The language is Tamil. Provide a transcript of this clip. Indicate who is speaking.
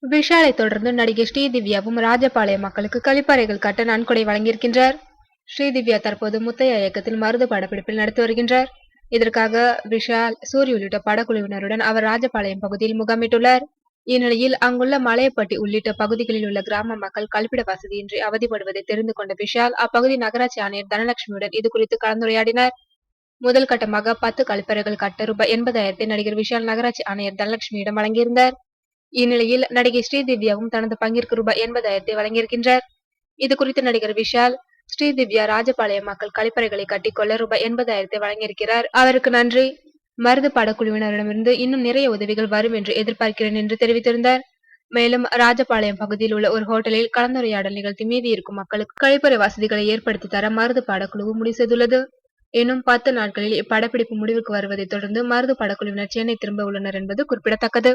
Speaker 1: விஷாலை தொடர்ந்து நடிகை ஸ்ரீதிவ்யாவும் ராஜபாளையம் மக்களுக்கு கழிப்பறைகள் கட்ட நன்கொடை வழங்கியிருக்கின்றார். ஸ்ரீதிவ்யா தற்போது முத்தையா இயக்கத்தில் மருது படப்பிடிப்பில் நடித்து வருகின்றார். இதற்காக விஷால், சூரி உள்ளிட்ட படக்குழுவினருடன் அவர் ராஜபாளையம் பகுதியில் முகாமிட்டுள்ளார். இந்நிலையில் அங்குள்ள மலையப்பட்டி உள்ளிட்ட பகுதிகளில் உள்ள கிராம மக்கள் கழிப்பிட வசதியின்றி அவதிப்படுவதை தெரிந்து கொண்ட விஷால் அப்பகுதி நகராட்சி ஆணையர் தனலட்சுமியுடன் இது குறித்து கலந்துரையாடினார். முதல் கட்டமாக 10 கழிப்பறைகள் கட்ட ரூபாய் 80,000 நடிகர் விஷால் நகராட்சி ஆணையர் தனலட்சுமியிடம் வழங்கியிருந்தார். இந்நிலையில் நடிகை ஸ்ரீதிவ்யாவும் தனது பங்கிற்கு ரூபாய் 80,000 வழங்கியிருக்கின்றார். இது குறித்து நடிகர் விஷால், ஸ்ரீதிவ்யா ராஜபாளையம் மக்கள் கழிப்பறைகளை கட்டிக்கொள்ள ரூபாய் 80,000 வழங்கியிருக்கிறார். அவருக்கு நன்றி. மருது படக்குழுவினரிடமிருந்து இன்னும் நிறைய உதவிகள் வரும் என்று எதிர்பார்க்கிறேன் என்று தெரிவித்திருந்தார். மேலும் ராஜபாளையம் பகுதியில் உள்ள ஒரு ஹோட்டலில் கலந்துரையாடல் நிகழ்த்தி மீதி இருக்கும் மக்களுக்கு கழிப்பறை வசதிகளை ஏற்படுத்தி தர மருது படக்குழு முடிவு செய்துள்ளது. இன்னும் 10 நாட்களில் இப்படப்பிடிப்பு முடிவுக்கு வருவதை தொடர்ந்து மருது படக்குழுவினர் சென்னை திரும்ப உள்ளனர் என்பது குறிப்பிடத்தக்கது.